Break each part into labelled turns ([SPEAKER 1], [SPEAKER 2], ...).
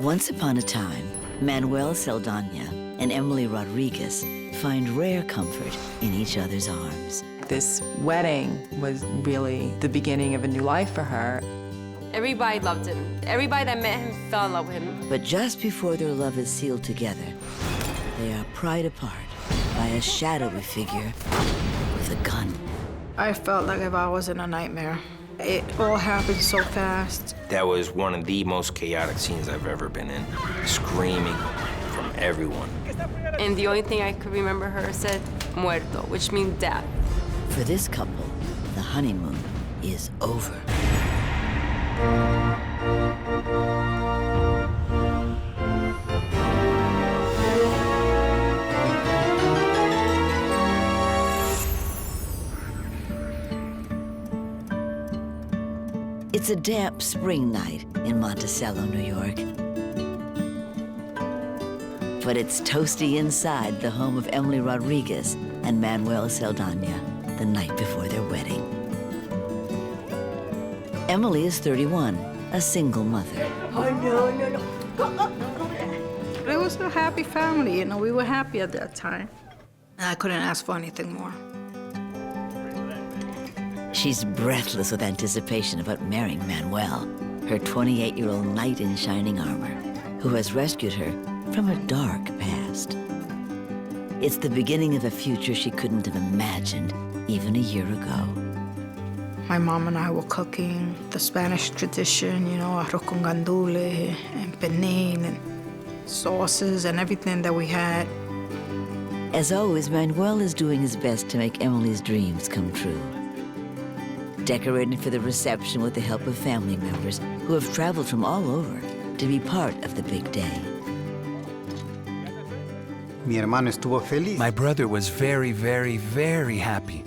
[SPEAKER 1] Once upon a time, Manuel Saldana and Emely Rodriguez find rare comfort in each other's arms.
[SPEAKER 2] This wedding was really the beginning of a new life for her.
[SPEAKER 3] Everybody loved him. Everybody that met him fell in love with him.
[SPEAKER 1] But just before their love is sealed together, they are pried apart by a shadowy figure with a gun.
[SPEAKER 4] I felt like if I was in a nightmare. It all happened so fast.
[SPEAKER 5] That was one of the most chaotic scenes I've ever been in. Screaming from everyone.
[SPEAKER 3] And the only thing I could remember her said, muerto, which means death.
[SPEAKER 1] For this couple, the honeymoon is over. It's a damp spring night in Monticello, New York. But it's toasty inside the home of Emely Rodriguez and Manuel Saldana the night before their wedding. Emely is 31, a single mother.
[SPEAKER 4] It was a happy family, you know, we were happy at that time. I couldn't ask for anything more.
[SPEAKER 1] She's breathless with anticipation about marrying Manuel, her 28-year-old knight in shining armor, who has rescued her from a dark past. It's the beginning of a future she couldn't have imagined even a year ago.
[SPEAKER 4] My mom and I were cooking the Spanish tradition, you know, arroz con gandule and pernil and sauces and everything that we had.
[SPEAKER 1] As always, Manuel is doing his best to make Emely's dreams come true. Decorated for the reception with the help of family members who have traveled from all over to be part of the big day.
[SPEAKER 6] My brother was very, very, very happy.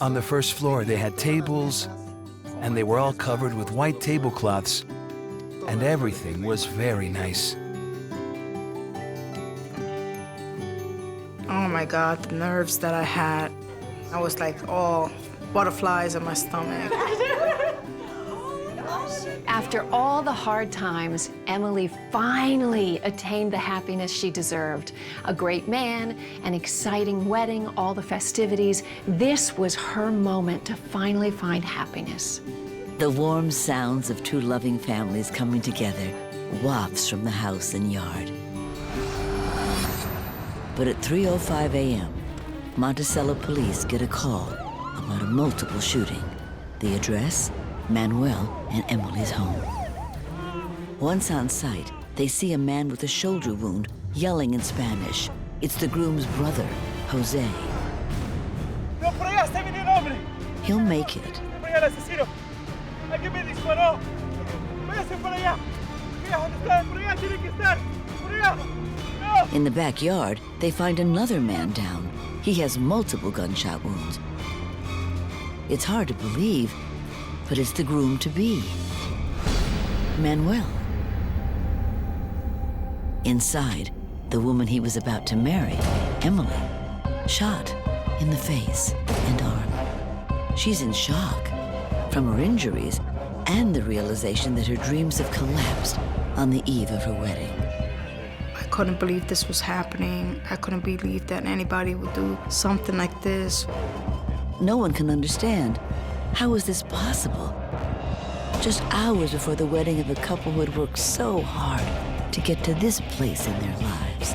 [SPEAKER 6] On the first floor, they had tables, and they were all covered with white tablecloths, and everything was very nice.
[SPEAKER 4] Oh my God, the nerves that I had. I was like all butterflies in my stomach.
[SPEAKER 7] After all the hard times, Emely finally attained the happiness she deserved. A great man, an exciting wedding, all the festivities. This was her moment to finally find happiness.
[SPEAKER 1] The warm sounds of two loving families coming together wafts from the house and yard. But at 3:05 a.m., Monticello police get a call about a multiple shooting. The address? Manuel and Emely's home. Once on site, they see a man with a shoulder wound yelling in Spanish. It's the groom's brother, Jose. He'll make it. In the backyard, they find another man down. He has multiple gunshot wounds. It's hard to believe, but it's the groom-to-be, Manuel. Inside, the woman he was about to marry, Emely, shot in the face and arm. She's in shock from her injuries and the realization that her dreams have collapsed on the eve of her wedding.
[SPEAKER 4] I couldn't believe this was happening. I couldn't believe that anybody would do something like this.
[SPEAKER 1] No one can understand. How is this possible? Just hours before the wedding of a couple who had worked so hard to get to this place in their lives.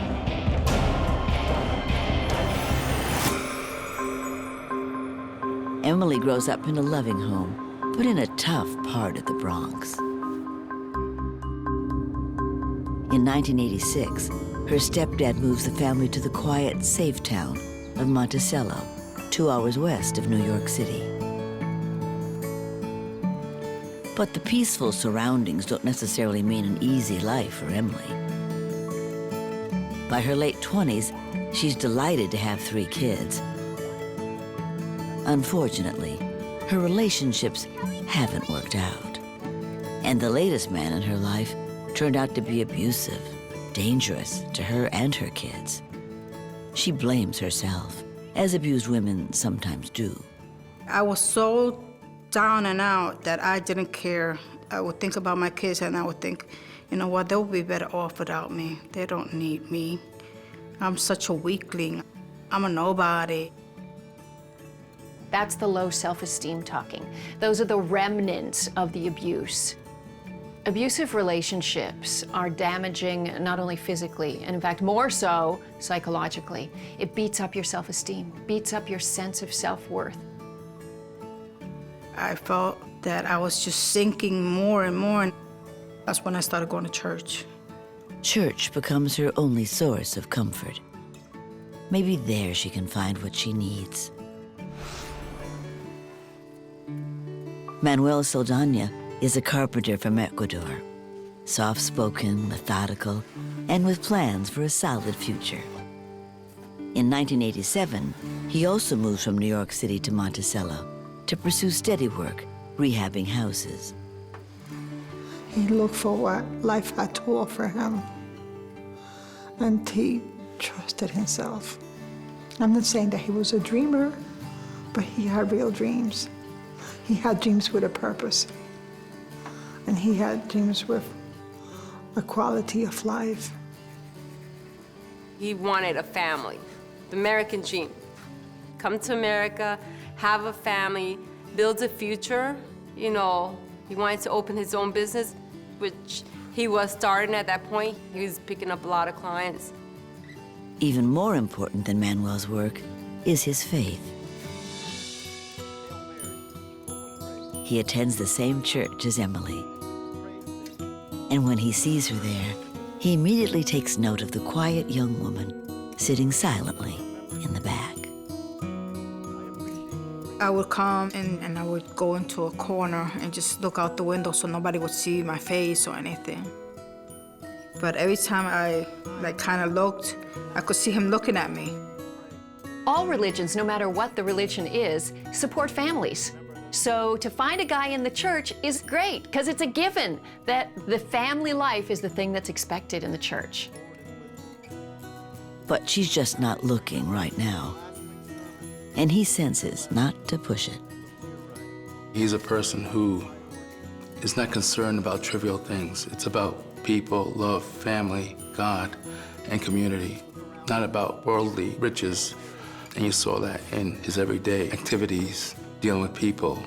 [SPEAKER 1] Emely grows up in a loving home, but in a tough part of the Bronx. In 1986, her stepdad moves the family to the quiet, safe town of Monticello, 2 hours west of New York City. But the peaceful surroundings don't necessarily mean an easy life for Emely. By her late 20s, she's delighted to have 3 kids. Unfortunately, her relationships haven't worked out. And the latest man in her life turned out to be abusive, dangerous to her and her kids. She blames herself, as abused women sometimes do.
[SPEAKER 4] I was so down and out that I didn't care. I would think about my kids and I would think, You know what, they'll be better off without me. They don't need me. I'm such a weakling. I'm a nobody.
[SPEAKER 7] That's the low self-esteem talking. Those are the remnants of the abuse. Abusive relationships are damaging not only physically, and in fact more so psychologically. It beats up your self-esteem, beats up your sense of self-worth.
[SPEAKER 4] I felt that I was just sinking more and more, and that's when I started going to church.
[SPEAKER 1] Church becomes her only source of comfort. Maybe there she can find what she needs. Manuel Saldana is a carpenter from Ecuador, soft-spoken, methodical, and with plans for a solid future. In 1987, he also moved from New York City to Monticello to pursue steady work, rehabbing houses.
[SPEAKER 8] He looked for what life had to offer him, and he trusted himself. I'm not saying that he was a dreamer, but he had real dreams. He had dreams with a purpose, and he had dreams with a quality of life.
[SPEAKER 3] He wanted a family, the American dream. Come to America, have a family, build a future. You know, he wanted to open his own business, which he was starting at that point. He was picking up a lot of clients.
[SPEAKER 1] Even more important than Manuel's work is his faith. He attends the same church as Emely. And when he sees her there, he immediately takes note of the quiet young woman sitting silently in the back.
[SPEAKER 4] I would come and I would go into a corner and just look out the window so nobody would see my face or anything. But every time I kind of looked, I could see him looking at me.
[SPEAKER 7] All religions, no matter what the religion is, support families. So to find a guy in the church is great, because it's a given that the family life is the thing that's expected in the church.
[SPEAKER 1] But she's just not looking right now. And he senses not to push it.
[SPEAKER 9] He's a person who is not concerned about trivial things. It's about people, love, family, God, and community, not about worldly riches. And you saw that in his everyday activities, dealing with people.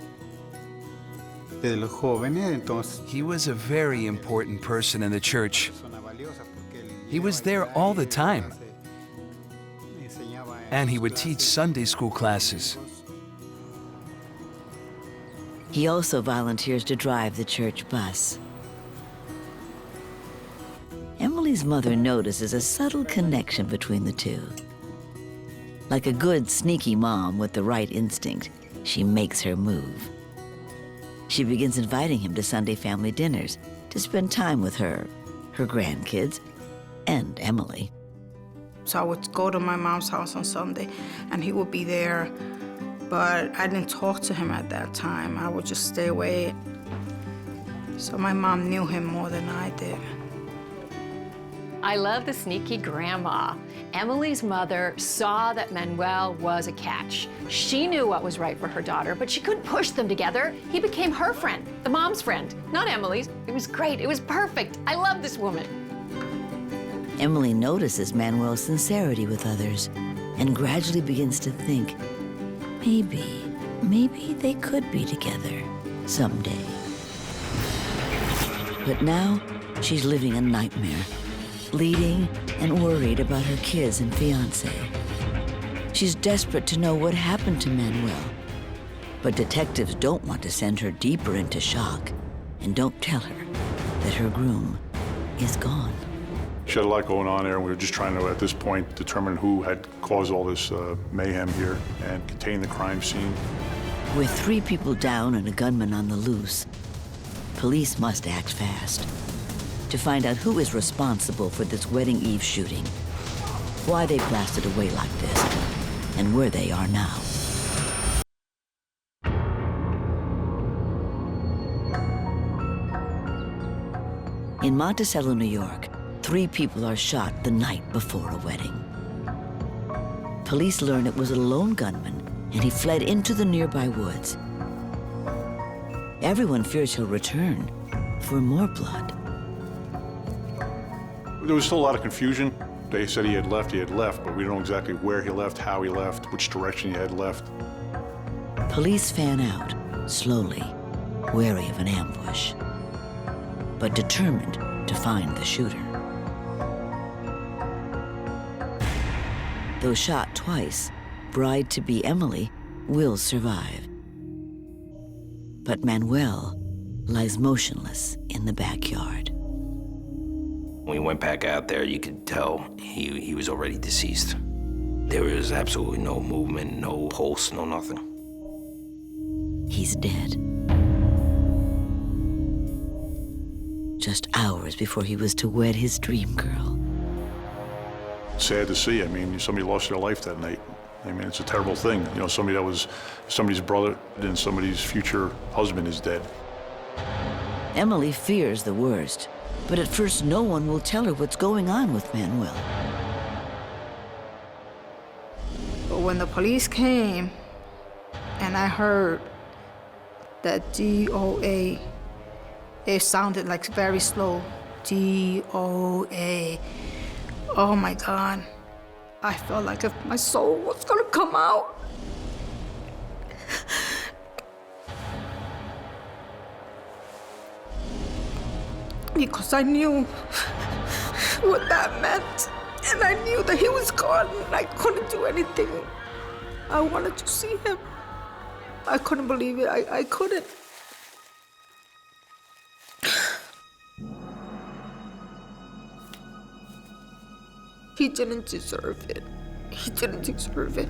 [SPEAKER 6] He was a very important person in the church. He was there all the time. And he would teach Sunday school classes.
[SPEAKER 1] He also volunteers to drive the church bus. Emily's mother notices a subtle connection between the two. Like a good, sneaky mom with the right instinct, she makes her move. She begins inviting him to Sunday family dinners to spend time with her grandkids, and Emely.
[SPEAKER 4] So I would go to my mom's house on Sunday, and he would be there, but I didn't talk to him at that time. I would just stay away. So my mom knew him more than I did.
[SPEAKER 7] I love the sneaky grandma. Emily's mother saw that Manuel was a catch. She knew what was right for her daughter, but she couldn't push them together. He became her friend, the mom's friend, not Emily's. It was great, it was perfect. I love this woman.
[SPEAKER 1] Emely notices Manuel's sincerity with others and gradually begins to think, maybe they could be together someday. But now she's living a nightmare, bleeding and worried about her kids and fiancé. She's desperate to know what happened to Manuel, but detectives don't want to send her deeper into shock and don't tell her that her groom is gone.
[SPEAKER 10] She had a lot going on there, and we were just trying to, at this point, determine who had caused all this mayhem here and contain the crime scene.
[SPEAKER 1] With 3 people down and a gunman on the loose, police must act fast to find out who is responsible for this wedding eve shooting, why they blasted away like this, and where they are now. In Monticello, New York, 3 people are shot the night before a wedding. Police learn it was a lone gunman, and he fled into the nearby woods. Everyone fears he'll return for more blood.
[SPEAKER 10] There was still a lot of confusion. They said he had left, but we don't know exactly where he left, how he left, which direction he had left.
[SPEAKER 1] Police fan out, slowly, wary of an ambush, but determined to find the shooter. Though shot twice, bride-to-be Emely will survive. But Manuel lies motionless in the backyard.
[SPEAKER 5] When we went back out there, you could tell he was already deceased. There was absolutely no movement, no pulse, no nothing.
[SPEAKER 1] He's dead. Just hours before he was to wed his dream girl.
[SPEAKER 10] Sad to see. I mean, somebody lost their life that night. I mean, it's a terrible thing. You know, somebody that was somebody's brother and somebody's future husband is dead.
[SPEAKER 1] Emely fears the worst, but at first no one will tell her what's going on with Manuel.
[SPEAKER 4] But when the police came and I heard that DOA, it sounded like very slow. DOA. Oh my God. I felt like if my soul was gonna come out. Because I knew what that meant. And I knew that he was gone and I couldn't do anything. I wanted to see him. I couldn't believe it. I couldn't. He didn't deserve it. He didn't deserve it.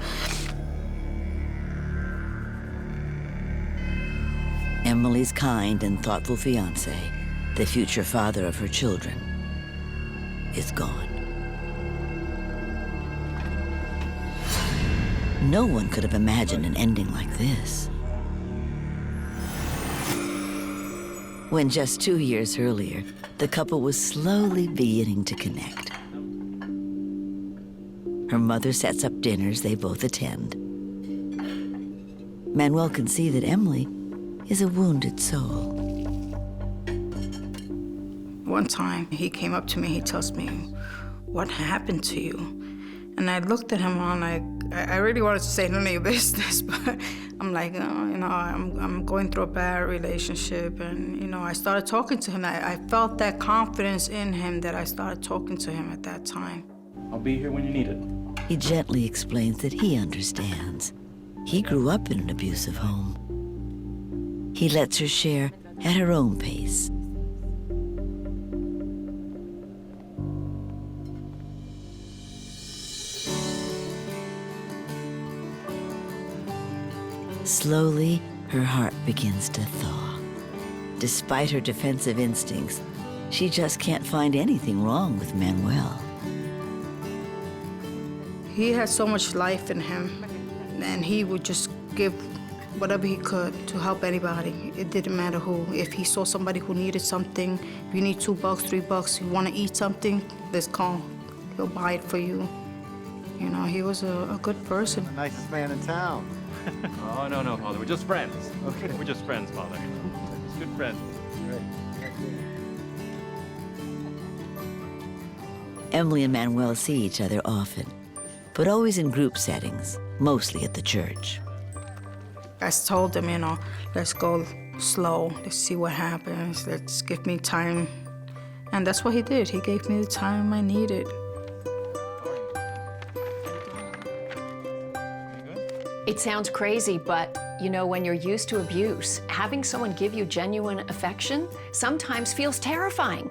[SPEAKER 1] Emely's kind and thoughtful fiancé, the future father of her children, is gone. No one could have imagined an ending like this. When just 2 years earlier, the couple was slowly beginning to connect. Her mother sets up dinners they both attend. Manuel can see that Emely is a wounded soul.
[SPEAKER 4] One time, he came up to me, he tells me, "What happened to you?" And I looked at him and I really wanted to say none of your business, but I'm like, oh, you know, I'm going through a bad relationship. And, you know, I started talking to him. I felt that confidence in him that I started talking to him at that time.
[SPEAKER 11] I'll be here when you need it.
[SPEAKER 1] He gently explains that he understands. He grew up in an abusive home. He lets her share at her own pace. Slowly, her heart begins to thaw. Despite her defensive instincts, she just can't find anything wrong with Manuel.
[SPEAKER 4] He had so much life in him, and he would just give whatever he could to help anybody. It didn't matter who. If he saw somebody who needed something, if you need $2, $3, you want to eat something, let's call. He'll buy it for you. You know, he was a good person.
[SPEAKER 12] The nicest man in town.
[SPEAKER 11] Oh, no, Father. We're just friends. Okay. We're just friends, Father. Just good friends.
[SPEAKER 1] Emely and Manuel see each other often, but always in group settings, mostly at the church.
[SPEAKER 4] I told him, you know, let's go slow. Let's see what happens. Let's give me time. And that's what he did. He gave me the time I needed.
[SPEAKER 7] It sounds crazy, but you know, when you're used to abuse, having someone give you genuine affection sometimes feels terrifying.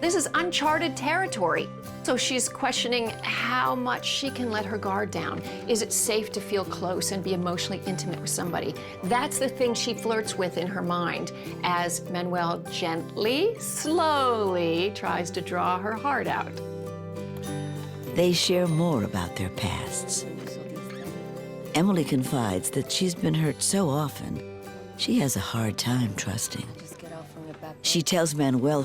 [SPEAKER 7] This is uncharted territory. So she's questioning how much she can let her guard down. Is it safe to feel close and be emotionally intimate with somebody? That's the thing she flirts with in her mind as Manuel gently, slowly tries to draw her heart out.
[SPEAKER 1] They share more about their pasts. Emely confides that she's been hurt so often, she has a hard time trusting. She tells Manuel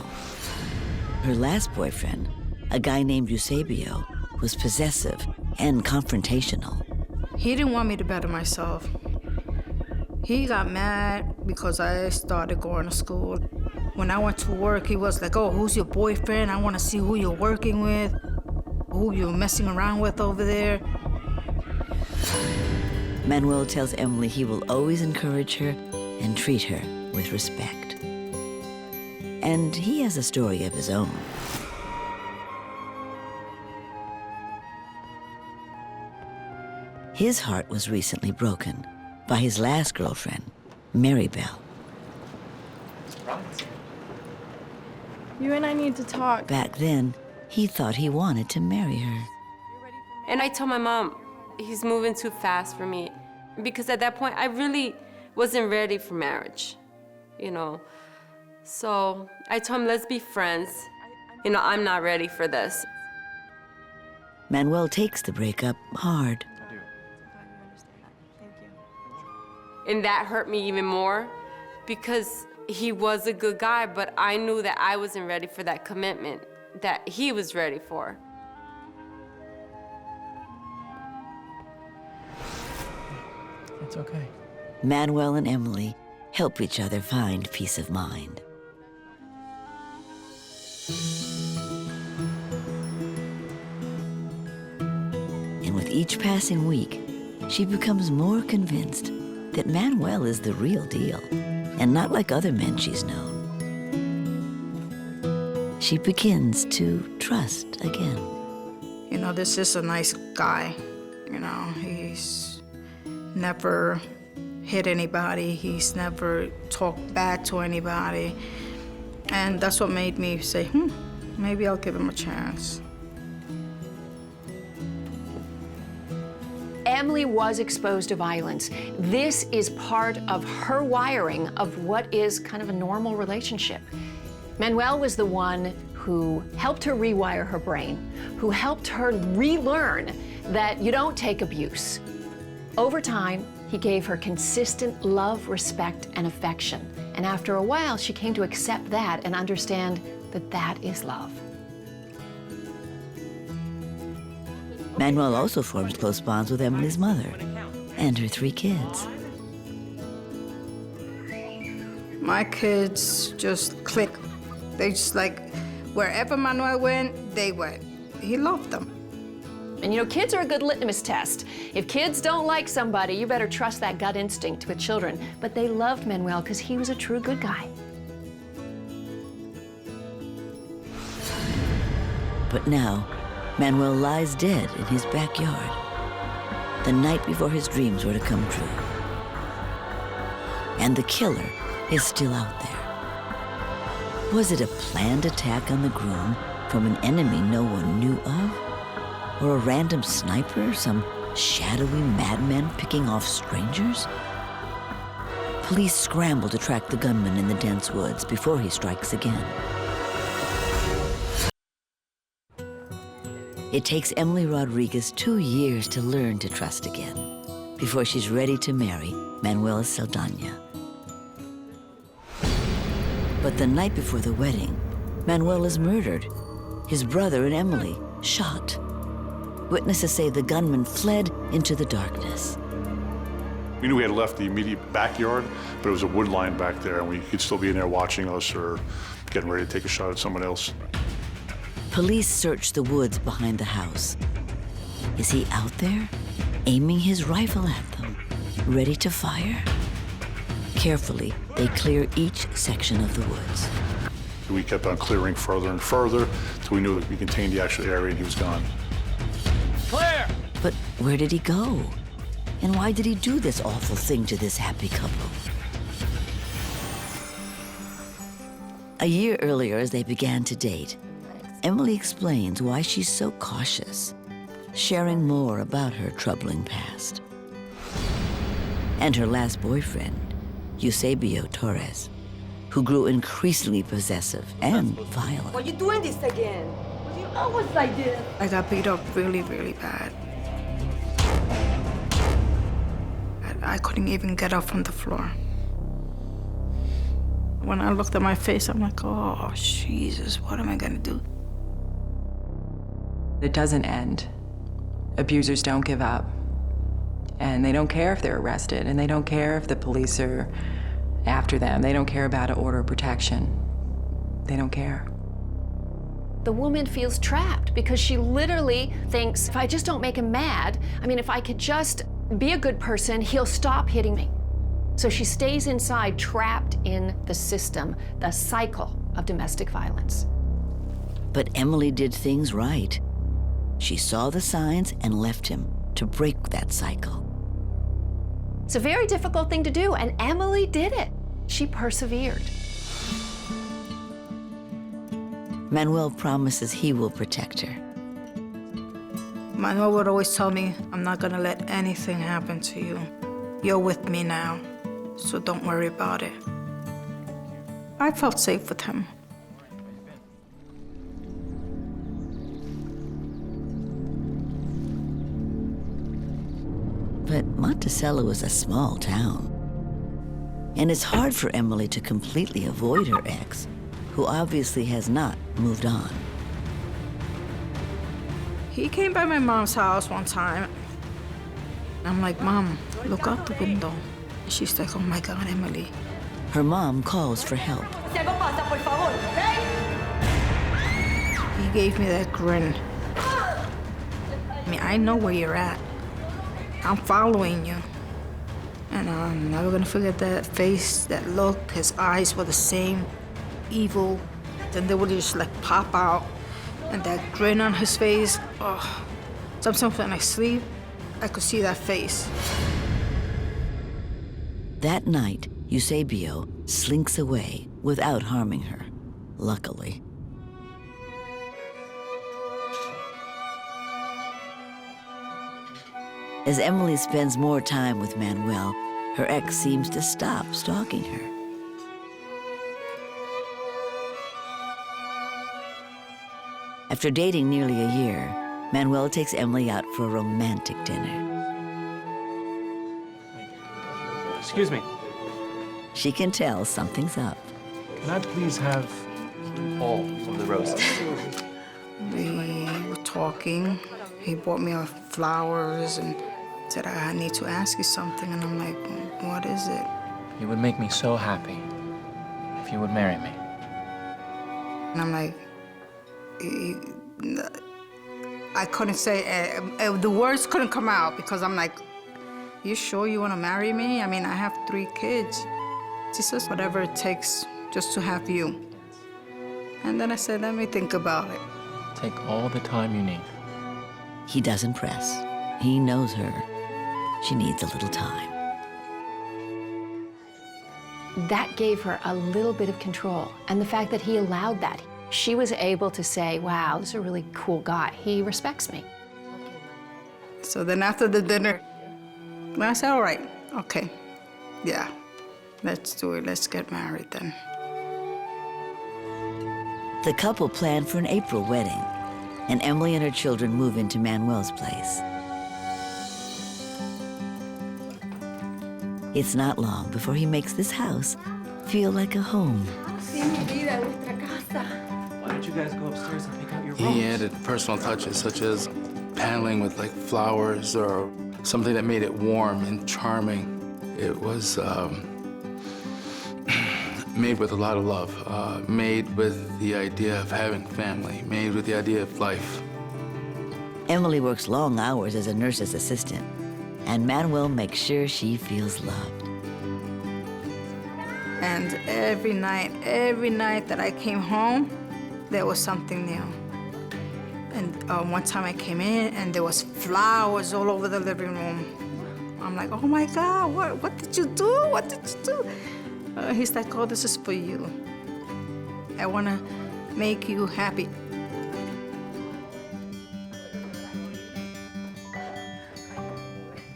[SPEAKER 1] her last boyfriend, a guy named Eusebio, was possessive and confrontational.
[SPEAKER 4] He didn't want me to better myself. He got mad because I started going to school. When I went to work, he was like, oh, who's your boyfriend? I want to see who you're working with, who you're messing around with over there.
[SPEAKER 1] Manuel tells Emely he will always encourage her and treat her with respect. And he has a story of his own. His heart was recently broken by his last girlfriend, Maribel.
[SPEAKER 12] You and I need to talk.
[SPEAKER 1] Back then, he thought he wanted to marry her.
[SPEAKER 3] And I told my mom, he's moving too fast for me. Because at that point, I really wasn't ready for marriage, you know. So I told him, let's be friends. You know, I'm not ready for this.
[SPEAKER 1] Manuel takes the breakup hard.
[SPEAKER 3] And that hurt me even more because he was a good guy, but I knew that I wasn't ready for that commitment that he was ready for.
[SPEAKER 11] It's okay.
[SPEAKER 1] Manuel and Emely help each other find peace of mind. And with each passing week, she becomes more convinced that Manuel is the real deal, and not like other men she's known. She begins to trust again.
[SPEAKER 4] You know, this is a nice guy. You know, he's never hit anybody. He's never talked bad to anybody. And that's what made me say, maybe I'll give him a chance.
[SPEAKER 7] Emely was exposed to violence. This is part of her wiring of what is kind of a normal relationship. Manuel was the one who helped her rewire her brain, who helped her relearn that you don't take abuse. Over time, he gave her consistent love, respect, and affection. And after a while, she came to accept that and understand that that is love.
[SPEAKER 1] Manuel also forms close bonds with Emely's mother and her 3 kids.
[SPEAKER 4] My kids just click. They just like, wherever Manuel went, they went. He loved them.
[SPEAKER 7] And you know, kids are a good litmus test. If kids don't like somebody, you better trust that gut instinct with children. But they loved Manuel because he was a true good guy.
[SPEAKER 1] But now, Manuel lies dead in his backyard, the night before his dreams were to come true. And the killer is still out there. Was it a planned attack on the groom from an enemy no one knew of? Or a random sniper, some shadowy madman picking off strangers? Police scramble to track the gunman in the dense woods before he strikes again. It takes Emely Rodriguez 2 years to learn to trust again before she's ready to marry Manuel Saldana. But the night before the wedding, Manuel is murdered. His brother and Emely shot. Witnesses say the gunman fled into the darkness.
[SPEAKER 10] We knew he had left the immediate backyard, but it was a wood line back there, and we could still be in there watching us or getting ready to take a shot at someone else.
[SPEAKER 1] Police search the woods behind the house. Is he out there, aiming his rifle at them, ready to fire? Carefully, they clear each section of the woods.
[SPEAKER 10] We kept on clearing further and further till we knew that we contained the actual area and he was gone.
[SPEAKER 11] Clear!
[SPEAKER 1] But where did he go? And why did he do this awful thing to this happy couple? A year earlier, as they began to date, Emely explains why she's so cautious, sharing more about her troubling past. And her last boyfriend, Eusebio Torres, who grew increasingly possessive and violent.
[SPEAKER 3] Why are you doing this again? You always like this.
[SPEAKER 4] I got beat up really, really bad. I couldn't even get up from the floor. When I looked at my face, I'm like, oh, Jesus, what am I gonna do?
[SPEAKER 2] It doesn't end. Abusers don't give up. And they don't care if they're arrested, and they don't care if the police are after them. They don't care about an order of protection. They don't care.
[SPEAKER 7] The woman feels trapped because she literally thinks, if I just don't make him mad, if I could just be a good person, he'll stop hitting me. So she stays inside, trapped in the system, the cycle of domestic violence.
[SPEAKER 1] But Emely did things right. She saw the signs and left him to break that cycle.
[SPEAKER 7] It's a very difficult thing to do, and Emely did it. She persevered.
[SPEAKER 1] Manuel promises he will protect her.
[SPEAKER 4] Manuel would always tell me, I'm not gonna let anything happen to you. You're with me now, so don't worry about it. I felt safe with him.
[SPEAKER 1] But Monticello is a small town. And it's hard for Emely to completely avoid her ex, who obviously has not moved on.
[SPEAKER 4] He came by my mom's house one time. I'm like, Mom, look out the window. She's like, oh my God, Emely.
[SPEAKER 1] Her mom calls for help.
[SPEAKER 4] He gave me that grin. I know where you're at. I'm following you. And I'm never gonna forget that face, that look. His eyes were the same, evil. Then they would just like pop out. And that grin on his face. Oh. Sometimes when I sleep, I could see that face.
[SPEAKER 1] That night, Eusebio slinks away without harming her, luckily. As Emely spends more time with Manuel, her ex seems to stop stalking her. After dating nearly a year, Manuel takes Emely out for a romantic dinner.
[SPEAKER 11] Excuse me.
[SPEAKER 1] She can tell something's up.
[SPEAKER 11] Can I please have all of the roses?
[SPEAKER 4] We were talking. He bought me flowers and said, I need to ask you something. And I'm like, what is it?
[SPEAKER 13] You would make me so happy if you would marry me.
[SPEAKER 4] And I'm like, I couldn't say, the words couldn't come out because I'm like, you sure you want to marry me? I have 3 kids. She says, whatever it takes just to have you. And then I said, let me think about it.
[SPEAKER 13] Take all the time you need.
[SPEAKER 1] He doesn't press. He knows her. She needs a little time.
[SPEAKER 7] That gave her a little bit of control. And the fact that he allowed that, she was able to say, wow, this is a really cool guy. He respects me.
[SPEAKER 4] So then after the dinner, I said, all right, okay, yeah, let's do it. Let's get married then.
[SPEAKER 1] The couple planned for an April wedding, and Emely and her children move into Manuel's place. It's not long before he makes this house feel like a home.
[SPEAKER 11] Why don't you guys go upstairs and pick out your rooms?
[SPEAKER 9] He added personal touches such as paneling with like flowers or something that made it warm and charming. It was made with a lot of love, made with the idea of having family, made with the idea of life.
[SPEAKER 1] Emely works long hours as a nurse's assistant, and Manuel makes sure she feels loved.
[SPEAKER 4] And every night that I came home, there was something new. And one time I came in and there was flowers all over the living room. I'm like, oh my God, what did you do? What did you do? He's like, oh, this is for you. I want to make you happy.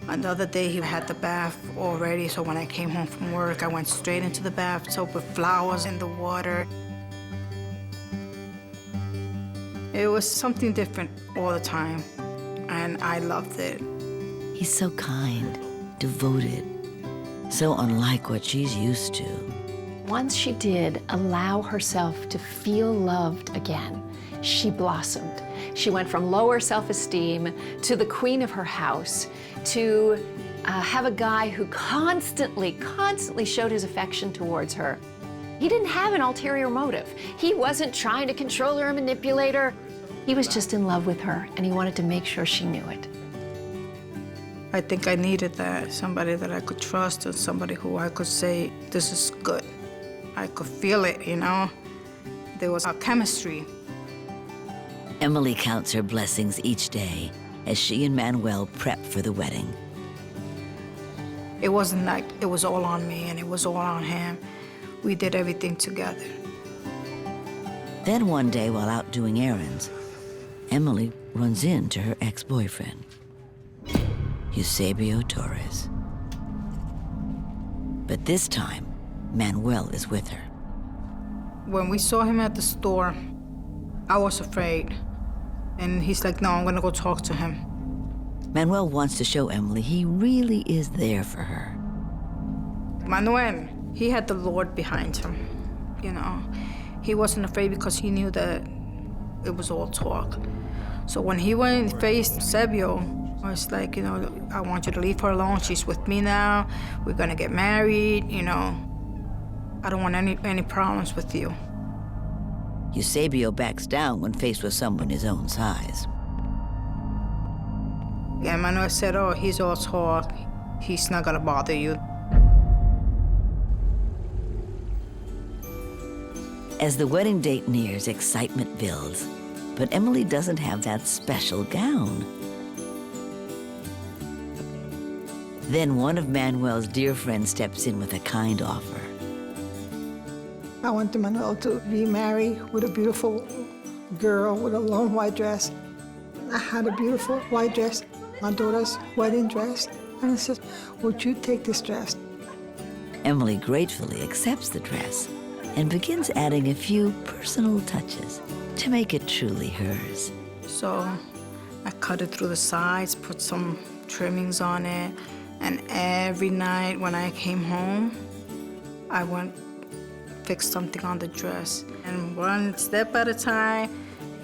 [SPEAKER 4] Another day, he had the bath already, so when I came home from work, I went straight into the bathtub with flowers in the water. It was something different all the time, and I loved it.
[SPEAKER 1] He's so kind, devoted, so unlike what she's used to.
[SPEAKER 7] Once she did allow herself to feel loved again, she blossomed. She went from lower self-esteem to the queen of her house, to have a guy who constantly showed his affection towards her. He didn't have an ulterior motive. He wasn't trying to control her or manipulate her. He was just in love with her, and he wanted to make sure she knew it.
[SPEAKER 4] I think I needed that, somebody that I could trust and somebody who I could say, this is good. I could feel it, you know? There was a chemistry.
[SPEAKER 1] Emely counts her blessings each day as she and Manuel prep for the wedding.
[SPEAKER 4] It wasn't like it was all on me and it was all on him. We did everything together.
[SPEAKER 1] Then one day, while out doing errands, Emely runs into her ex-boyfriend, Eusebio Torres. But this time, Manuel is with her.
[SPEAKER 4] When we saw him at the store, I was afraid. And he's like, no, I'm gonna go talk to him.
[SPEAKER 1] Manuel wants to show Emely he really is there for her.
[SPEAKER 4] Manuel, he had the Lord behind him, you know. He wasn't afraid because he knew that it was all talk. So when he went and faced Eusebio, I was like, you know, I want you to leave her alone. She's with me now. We're gonna get married, you know. I don't want any problems with you.
[SPEAKER 1] Eusebio backs down when faced with someone his own size.
[SPEAKER 4] Yeah, Manuel said, oh, he's all talk. He's not gonna bother you.
[SPEAKER 1] As the wedding date nears, excitement builds. But Emely doesn't have that special gown. Then one of Manuel's dear friends steps in with a kind offer.
[SPEAKER 8] I wanted Manuel to be married with a beautiful girl with a long white dress. I had a beautiful white dress, my daughter's wedding dress, and I said, would you take this dress?
[SPEAKER 1] Emely gratefully accepts the dress and begins adding a few personal touches to make it truly hers.
[SPEAKER 4] So I cut it through the sides, put some trimmings on it, and every night when I came home, I went fix something on the dress. And one step at a time,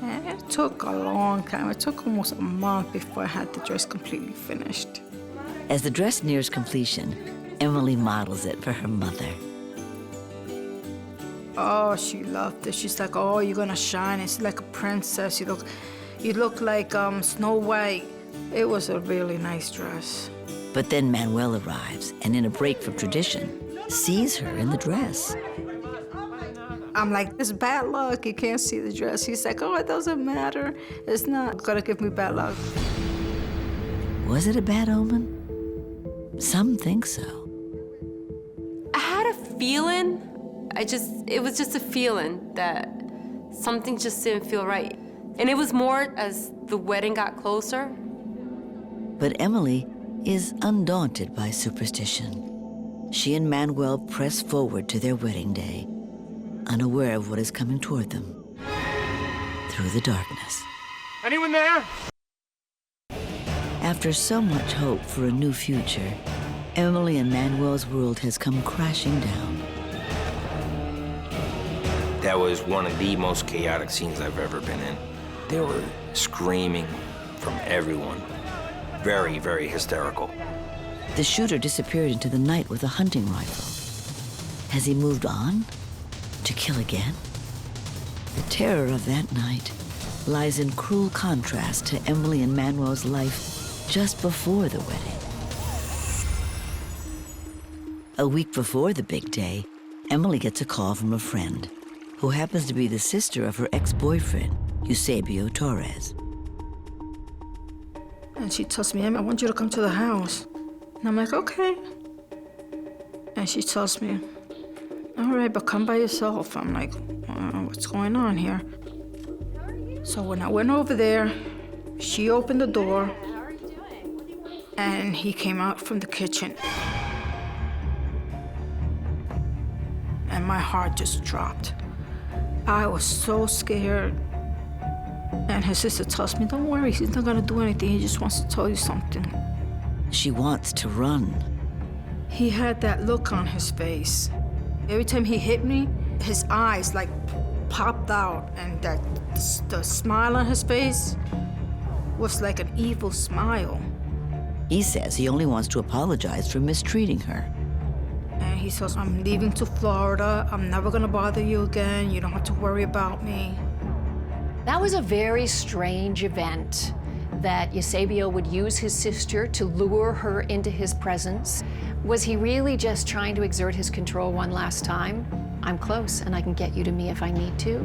[SPEAKER 4] and it took a long time. It took almost a month before I had the dress completely finished.
[SPEAKER 1] As the dress nears completion, Emely models it for her mother.
[SPEAKER 4] Oh, she loved it. She's like, oh, you're gonna shine. It's like a princess. You look like Snow White. It was a really nice dress.
[SPEAKER 1] But then Manuel arrives, and in a break from tradition, sees her in the dress.
[SPEAKER 4] I'm like, it's bad luck. You can't see the dress. He's like, oh, it doesn't matter. It's not gonna give me bad luck.
[SPEAKER 1] Was it a bad omen? Some think so.
[SPEAKER 3] I had a feeling, it was just a feeling that something just didn't feel right. And it was more as the wedding got closer.
[SPEAKER 1] But Emely is undaunted by superstition. She and Manuel press forward to their wedding day, unaware of what is coming toward them through the darkness.
[SPEAKER 11] Anyone there?
[SPEAKER 1] After so much hope for a new future, Emely and Manuel's world has come crashing down.
[SPEAKER 5] That was one of the most chaotic scenes I've ever been in. There were screaming from everyone. Very, very hysterical.
[SPEAKER 1] The shooter disappeared into the night with a hunting rifle. Has he moved on to kill again? The terror of that night lies in cruel contrast to Emely and Manuel's life just before the wedding. A week before the big day, Emely gets a call from a friend who happens to be the sister of her ex-boyfriend, Eusebio Torres.
[SPEAKER 4] And she tells me, I want you to come to the house. And I'm like, okay. And she tells me, all right, but come by yourself. I'm like, what's going on here? So when I went over there, she opened the door, and he came out from the kitchen. And my heart just dropped. I was so scared. And his sister tells me, don't worry, he's not gonna do anything. He just wants to tell you something.
[SPEAKER 1] She wants to run.
[SPEAKER 4] He had that look on his face. Every time he hit me, his eyes like popped out, and the smile on his face was like an evil smile.
[SPEAKER 1] He says he only wants to apologize for mistreating her.
[SPEAKER 4] And he says, I'm leaving to Florida. I'm never gonna bother you again. You don't have to worry about me.
[SPEAKER 7] That was a very strange event, that Eusebio would use his sister to lure her into his presence. Was he really just trying to exert his control one last time? I'm close and I can get you to me if I need to.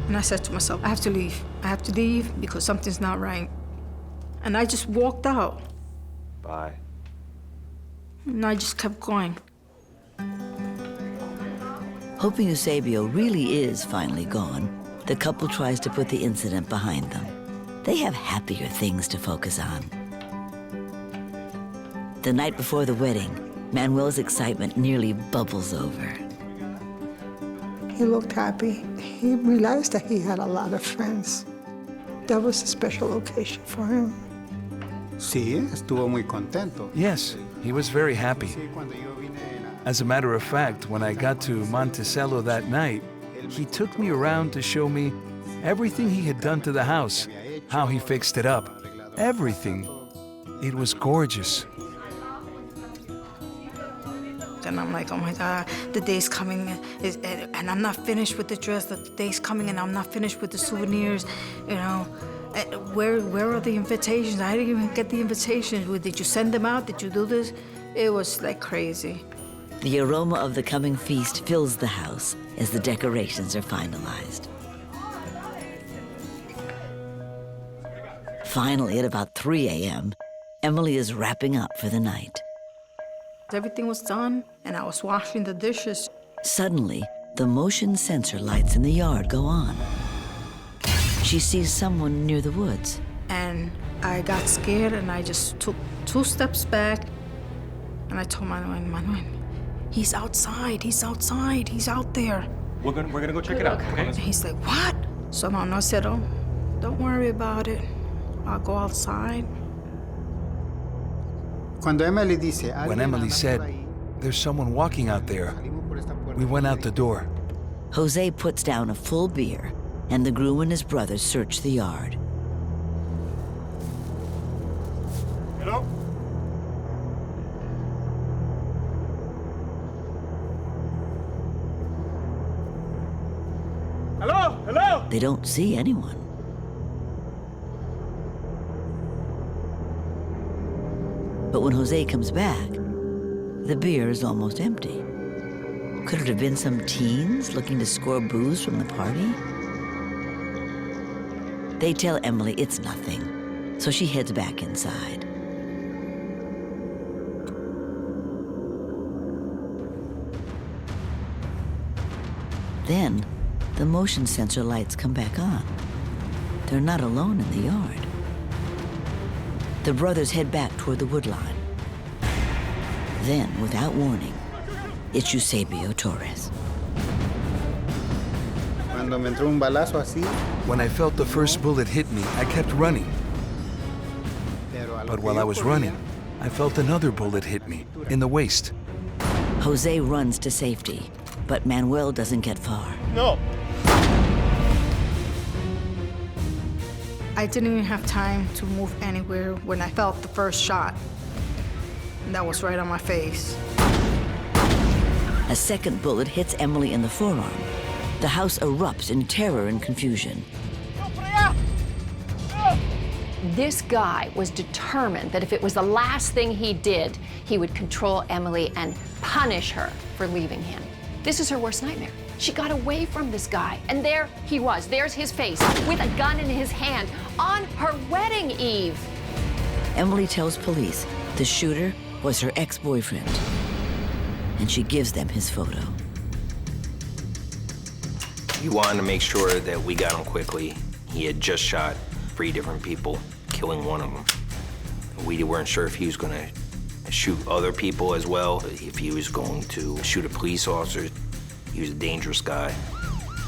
[SPEAKER 4] And I said to myself, I have to leave. I have to leave because something's not right. And I just walked out.
[SPEAKER 11] Bye.
[SPEAKER 4] And I just kept going.
[SPEAKER 1] Hoping Eusebio really is finally gone, the couple tries to put the incident behind them. They have happier things to focus on. The night before the wedding, Manuel's excitement nearly bubbles over.
[SPEAKER 8] He looked happy. He realized that he had a lot of friends. That was a special occasion for him.
[SPEAKER 14] Sí, estuvo muy contento.
[SPEAKER 6] Yes, he was very happy. As a matter of fact, when I got to Monticello that night, he took me around to show me everything he had done to the house, how he fixed it up, everything. It was gorgeous.
[SPEAKER 4] And I'm like, oh my God, the day's coming, and I'm not finished with the dress. The day's coming, and I'm not finished with the souvenirs. You know, where are the invitations? I didn't even get the invitations. Did you send them out? Did you do this? It was like crazy.
[SPEAKER 1] The aroma of the coming feast fills the house as the decorations are finalized. Finally, at about 3 a.m., Emely is wrapping up for the night.
[SPEAKER 4] Everything was done, and I was washing the dishes.
[SPEAKER 1] Suddenly, the motion sensor lights in the yard go on. She sees someone near the woods.
[SPEAKER 4] And I got scared, and I just took 2 steps back, and I told Manuel, he's outside, he's outside, he's out there.
[SPEAKER 11] We're gonna go check it out, okay?
[SPEAKER 4] And he's like, what? So Manuel said, oh, don't worry about it. I'll go outside.
[SPEAKER 14] When
[SPEAKER 6] Emely said, there's someone walking out there, we went out the door.
[SPEAKER 1] Jose puts down a full beer, and the groom and his brother search the yard.
[SPEAKER 11] Hello? Hello? Hello?
[SPEAKER 1] They don't see anyone. But when Jose comes back, the beer is almost empty. Could it have been some teens looking to score booze from the party? They tell Emely it's nothing, so she heads back inside. Then, the motion sensor lights come back on. They're not alone in the yard. The brothers head back toward the woodline. Then, without warning, it's Eusebio Torres.
[SPEAKER 6] When I felt the first bullet hit me, I kept running. But while I was running, I felt another bullet hit me in the waist.
[SPEAKER 1] Jose runs to safety, but Manuel doesn't get far.
[SPEAKER 11] No.
[SPEAKER 4] I didn't even have time to move anywhere when I felt the first shot. And that was right on my face.
[SPEAKER 1] A second bullet hits Emely in the forearm. The house erupts in terror and confusion.
[SPEAKER 7] This guy was determined that if it was the last thing he did, he would control Emely and punish her for leaving him. This is her worst nightmare. She got away from this guy, and there he was. There's his face, with a gun in his hand, on her wedding eve.
[SPEAKER 1] Emely tells police the shooter was her ex-boyfriend, and she gives them his photo.
[SPEAKER 5] We wanted to make sure that we got him quickly. He had just shot 3 different people, killing one of them. We weren't sure if he was gonna shoot other people as well, if he was going to shoot a police officer. He was a dangerous guy.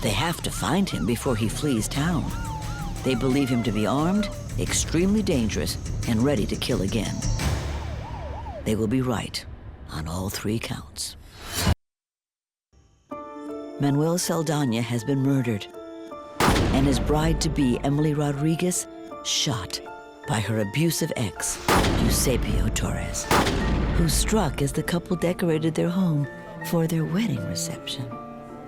[SPEAKER 1] They have to find him before he flees town. They believe him to be armed, extremely dangerous, and ready to kill again. They will be right on all 3 counts. Manuel Saldana has been murdered, and his bride-to-be, Emely Rodriguez, shot by her abusive ex, Eusebio Torres, who struck as the couple decorated their home for their wedding reception.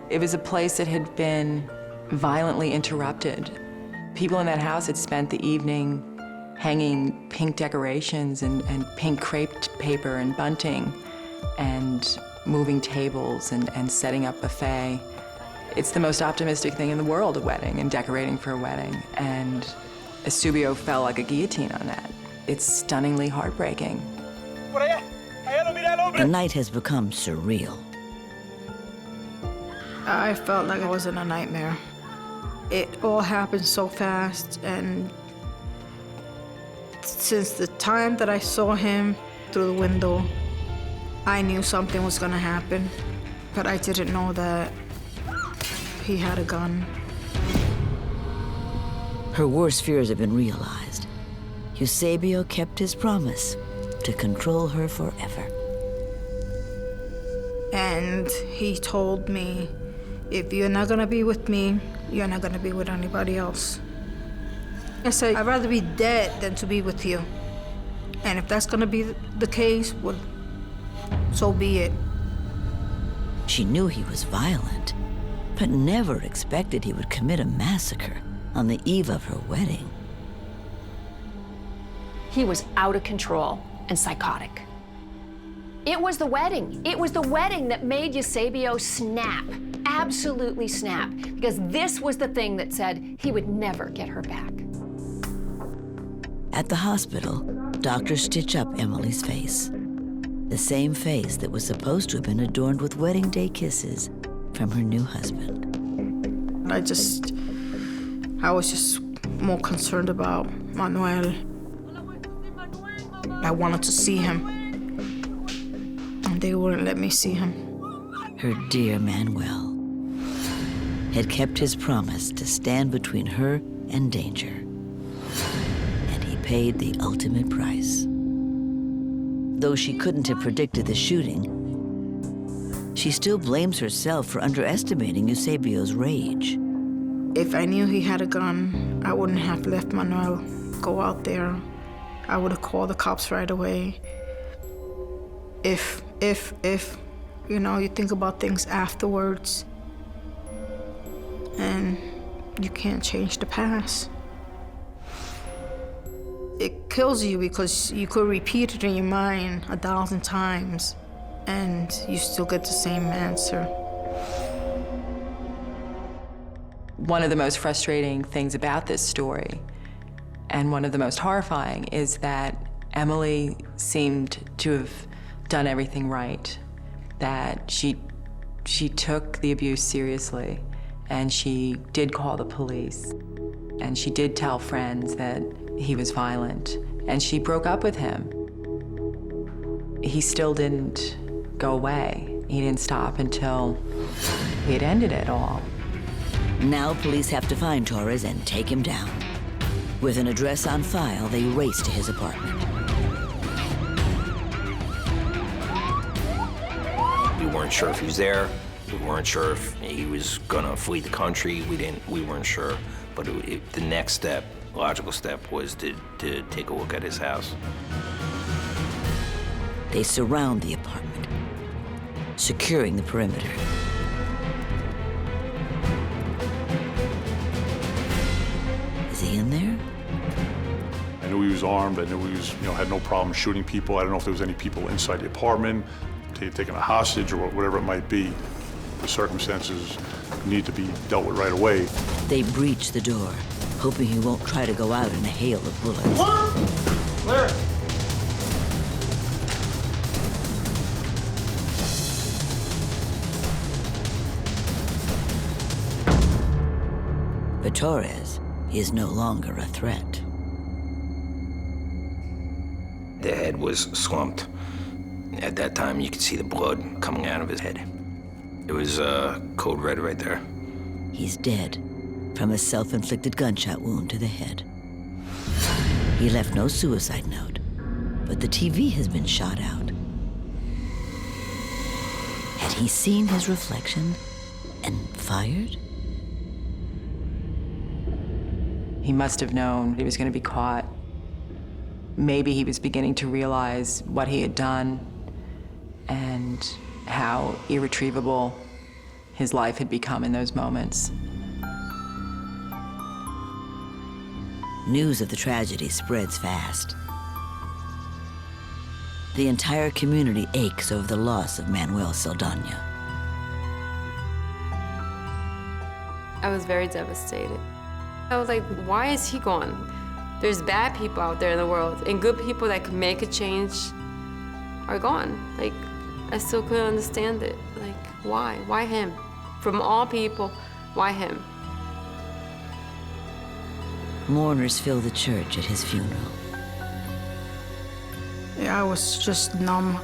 [SPEAKER 2] It was a place that had been violently interrupted. People in that house had spent the evening hanging pink decorations and pink crepe paper and bunting and moving tables and setting up buffet. It's the most optimistic thing in the world, a wedding and decorating for a wedding. And Eusebio fell like a guillotine on that. It's stunningly heartbreaking.
[SPEAKER 1] The night has become surreal.
[SPEAKER 4] I felt like I was in a nightmare. It all happened so fast, and since the time that I saw him through the window, I knew something was gonna happen, but I didn't know that he had a gun.
[SPEAKER 1] Her worst fears have been realized. Eusebio kept his promise to control her forever.
[SPEAKER 4] And he told me, if you're not gonna be with me, you're not gonna be with anybody else. I said, I'd rather be dead than to be with you. And if that's gonna be the case, well, so be it.
[SPEAKER 1] She knew he was violent, but never expected he would commit a massacre on the eve of her wedding.
[SPEAKER 7] He was out of control and psychotic. It was the wedding. It was the wedding that made Eusebio snap, absolutely snap, because this was the thing that said he would never get her back.
[SPEAKER 1] At the hospital, doctors stitch up Emely's face. The same face that was supposed to have been adorned with wedding day kisses from her new husband.
[SPEAKER 4] I was just more concerned about Manuel. I wanted to see him, and they wouldn't let me see him.
[SPEAKER 1] Her dear Manuel had kept his promise to stand between her and danger, and he paid the ultimate price. Though she couldn't have predicted the shooting, she still blames herself for underestimating Eusebio's rage.
[SPEAKER 4] If I knew he had a gun, I wouldn't have let Manuel go out there. I would have called the cops right away. If, you know, you think about things afterwards, and you can't change the past. It kills you because you could repeat it in your mind 1,000 times, and you still get the same answer.
[SPEAKER 2] One of the most frustrating things about this story, and one of the most horrifying, is that Emely seemed to have done everything right, that she took the abuse seriously, and she did call the police, and she did tell friends that he was violent, and she broke up with him. He still didn't go away. He didn't stop until he had ended it all.
[SPEAKER 1] Now police have to find Torres and take him down. With an address on file, they race to his apartment.
[SPEAKER 5] We weren't sure if he was there. We weren't sure if he was gonna flee the country. We weren't sure. But the next step, logical step, was to take a look at his house.
[SPEAKER 1] They surround the apartment, securing the perimeter. Is he in there?
[SPEAKER 10] I knew he was armed. I knew he was, had no problem shooting people. I don't know if there was any people inside the apartment, taking a hostage or whatever it might be. The circumstances need to be dealt with right away.
[SPEAKER 1] They breach the door, hoping he won't try to go out in a hail of bullets.
[SPEAKER 15] Clear.
[SPEAKER 1] But Torres is no longer a threat.
[SPEAKER 5] The head was slumped. At that time, you could see the blood coming out of his head. It was code red right there.
[SPEAKER 1] He's dead from a self-inflicted gunshot wound to the head. He left no suicide note, but the TV has been shot out. Had he seen his reflection and fired?
[SPEAKER 2] He must have known he was going to be caught. maybe he was beginning to realize what he had done and how irretrievable his life had become in those moments.
[SPEAKER 1] News of the tragedy spreads fast. The entire community aches over the loss of Manuel Saldana.
[SPEAKER 3] I was very devastated. I was like, why is he gone? There's bad people out there in the world, and good people that could make a change are gone. Like, I still couldn't understand it. Like, why? Why him? From all people, why him?
[SPEAKER 1] Mourners fill the church at his funeral.
[SPEAKER 4] Yeah, I was just numb.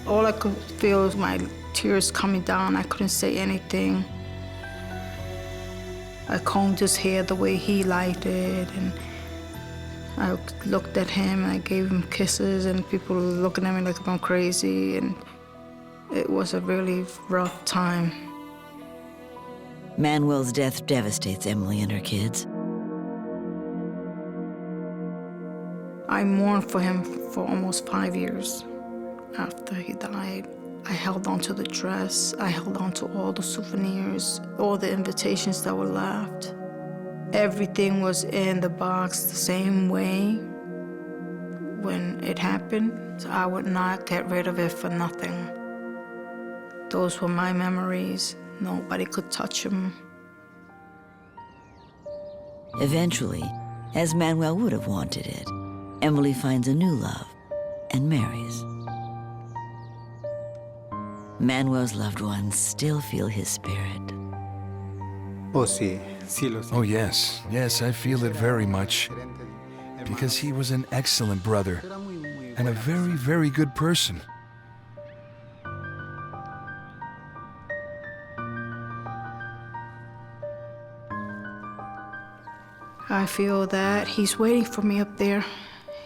[SPEAKER 4] All I could feel was my tears coming down. I couldn't say anything. I combed his hair the way he liked it, and I looked at him and I gave him kisses, and people were looking at me like I'm crazy, and it was a really rough time.
[SPEAKER 1] Manuel's death devastates Emely and her kids.
[SPEAKER 4] I mourned for him for almost 5 years after he died. I held on to the dress, I held on to all the souvenirs, all the invitations that were left. Everything was in the box the same way. When it happened, I would not get rid of it for nothing. Those were my memories. Nobody could touch them.
[SPEAKER 1] Eventually, as Manuel would have wanted it, Emely finds a new love and marries. Manuel's loved ones still feel his spirit.
[SPEAKER 14] Oh, sí, sí lo sé.
[SPEAKER 6] Oh, yes. Yes, I feel it very much. Because he was an excellent brother and a very, very good person.
[SPEAKER 4] I feel that he's waiting for me up there.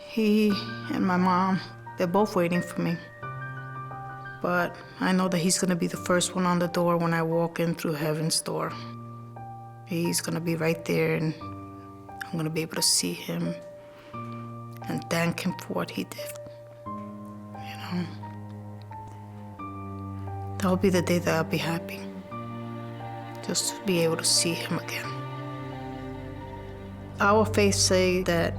[SPEAKER 4] He and my mom, they're both waiting for me. But I know that he's gonna be the first one on the door when I walk in through heaven's door. He's gonna be right there, and I'm gonna be able to see him and thank him for what he did. You know? That'll be the day that I'll be happy. Just to be able to see him again. Our faith say that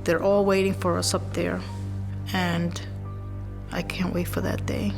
[SPEAKER 4] they're all waiting for us up there, and I can't wait for that day.